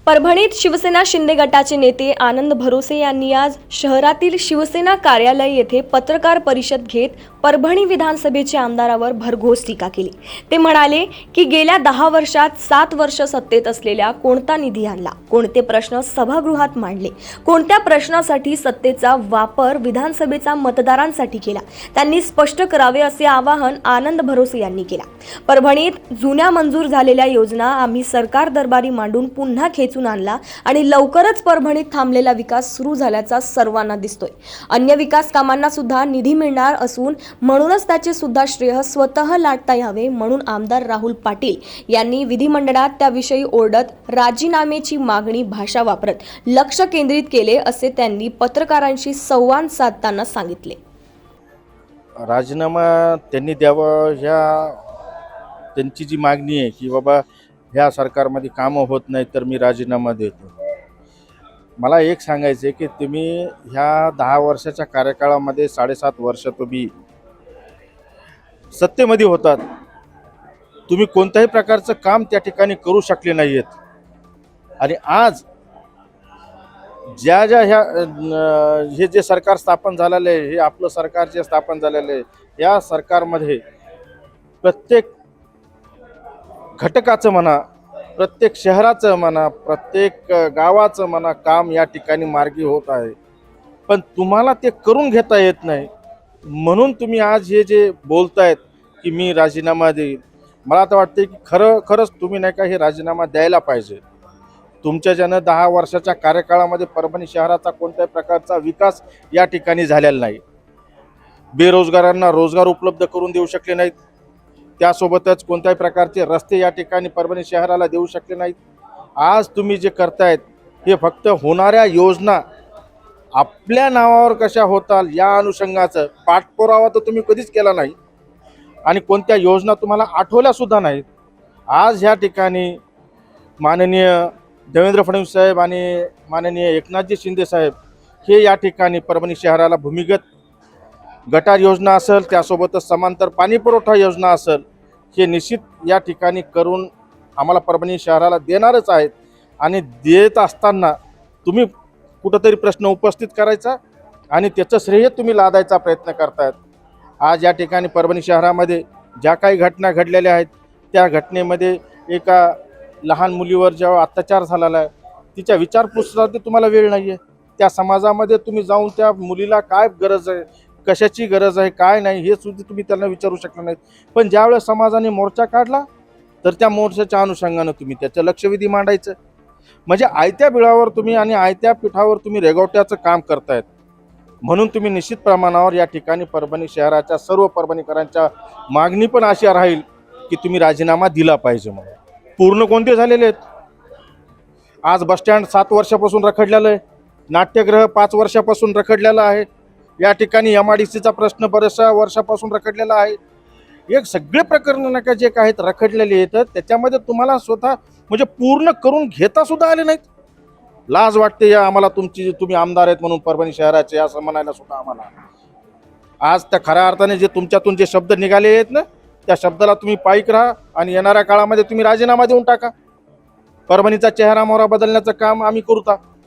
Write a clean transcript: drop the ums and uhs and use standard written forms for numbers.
परभणीत शिवसेना शिंदे गटाचे नेते आनंद भरोसे यांनी आज शहरातील शिवसेना कार्यालय येथे पत्रकार परिषद घेत परभणी विधानसभेच्या आमदारावर भरघोस टीका केली। ते म्हणाले की गेल्या 10 वर्षात 7 वर्ष सत्तेत असलेल्या कोणता निधी आणला, कोणते प्रश्न सभागृहात मांडले, कोणत्या प्रश्नासाठी सत्तेचा वापर विधानसभेचा मतदारांसाठी केला, त्यांनी स्पष्ट करावे असे आवाहन आनंद भरोसे यांनी केला। परभणीत जुन्या मंजूर झालेल्या योजना आम्ही सरकार दरबारी मांडून पुन्हा खेचून आणला आणि लवकरच परभणीत थांबलेला विकास सुरू झाल्याचा सर्वांना दिसतोय। अन्य विकास कामांना सुद्धा निधी मिळणार असून म्हणूनच त्याचे सुद्धा श्रेय स्वतः लाटता यावे म्हणून आमदार राहुल पाटील यांनी विधिमंडळात त्याविषयी ओरडत राजीनाम्याची मागणी भाषा वापरत लक्ष केंद्रित केले असे त्यांनी पत्रकारांशी संवाद साधताना सांगितले। राजीनामा त्यांनी द्यावा ह्या त्यांची जी मागणी आहे की बाबा ह्या सरकारमध्ये कामं होत नाही तर मी राजीनामा देतो। मला एक सांगायचं आहे की तुम्ही ह्या 10 वर्षाच्या कार्यकाळामध्ये 7.5 वर्ष तुम्ही सत्तेमध्ये होतात, तुम्ही कोणत्याही प्रकारचं काम त्या ठिकाणी करू शकले नाहीत आणि आज ज्या ह्या हे जे सरकार स्थापन झालेलं आहे, हे आपलं सरकार जे स्थापन झालेलं आहे, या सरकारमध्ये प्रत्येक घटकाचं म्हणा, प्रत्येक शहराचं म्हणा, प्रत्येक गावाचं म्हणा काम या ठिकाणी मार्गी होत आहे, पण तुम्हाला ते करून घेता येत नाही म्हणून तुम्ही आज हे जे बोलतायत की मी राजीनामा देईन, मला तर वाटते की खरंच तुम्ही नाही का हे राजीनामा द्यायला पाहिजे। तुमच्या ज्यानं 10 वर्षाच्या कार्यकाळामध्ये परभणी शहराचा कोणत्याही प्रकारचा विकास या ठिकाणी झालेला नाही, बेरोजगारांना रोजगार उपलब्ध करून देऊ शकले नाहीत, त्यासोबतच कोणत्याही प्रकारचे रस्ते या ठिकाणी परभणी शहराला देऊ शकले नाहीत। आज तुम्ही जे करतायत हे फक्त होणाऱ्या योजना आपल्या नावावर कशा होताल या अनुषंगाचं पाठपुरावा तर तुम्ही कधीच केला नाही आणि कोणत्या योजना तुम्हाला आठवल्या सुद्धा नाहीत। आज ह्या ठिकाणी माननीय देवेंद्र फडणवीस साहेब आणि माननीय एकनाथजी शिंदे साहेब हे या ठिकाणी परभणी शहराला भूमिगत गटार योजना असेल, त्यासोबतच समांतर पाणी पुरवठा योजना असेल, हे निश्चित या ठिकाणी करून आम्हाला परभणी शहराला देणारच आहेत आणि देत असताना तुम्ही कुठंतरी प्रश्न उपस्थित करायचा आणि त्याचं श्रेय तुम्ही लादायचा प्रयत्न करतायत। आज या ठिकाणी परभणी शहरामध्ये ज्या काही घटना घडलेल्या आहेत त्या घटनेमध्ये एका लहान मुलीवर जेव्हा अत्याचार झालेला आहे, तिच्या विचारपूससाठी तुम्हाला वेळ नाही आहे। त्या समाजामध्ये तुम्ही जाऊन त्या मुलीला काय गरज आहे, कशाची गरज आहे, काय नाही हे सुद्धा तुम्ही त्यांना विचारू शकला नाहीत, पण ज्यावेळेस समाजाने मोर्चा काढला तर त्या मोर्चाच्या अनुषंगानं तुम्ही त्याचं लक्षवेधी मांडायचं। म्हणजे आयत्या बिळावर तुम्ही आणि आयत्या पिठावर तुम्ही रेगवट्याचं काम करतायत म्हणून तुम्ही निश्चित प्रमाणावर या ठिकाणी परभणी शहराच्या सर्व परभणीकरांच्या मागणी पण अशी राहील की तुम्ही राजीनामा दिला पाहिजे। म्हणून पूर्ण कोणते झालेले आहेत? आज बसस्टँड 7 वर्षापासून रखडलेलं आहे, नाट्यगृह 5 वर्षापासून रखडलेलं आहे, या ठिकाणी MIDCचा प्रश्न बऱ्याचशा वर्षापासून रखडलेला आहे। एक सगळे प्रकरण नका जे काय आहेत रखडलेले आहेत त्याच्यामध्ये तुम्हाला स्वतः म्हणजे पूर्ण करून घेता सुद्धा आले नाहीत। लाज वाटते या आम्हाला तुम्ही आमदार आहेत म्हणून परभणी शहराचे असं म्हणायला सुद्धा आम्हाला। आज त्या खऱ्या अर्थाने जे तुमच्यातून जे शब्द निघाले आहेत ना त्या शब्दाला तुम्ही पाईक राहा आणि येणाऱ्या काळामध्ये तुम्ही राजीनामा देऊन टाका। परभणीचा चेहरा मोहरा बदलण्याचं काम आम्ही करूता।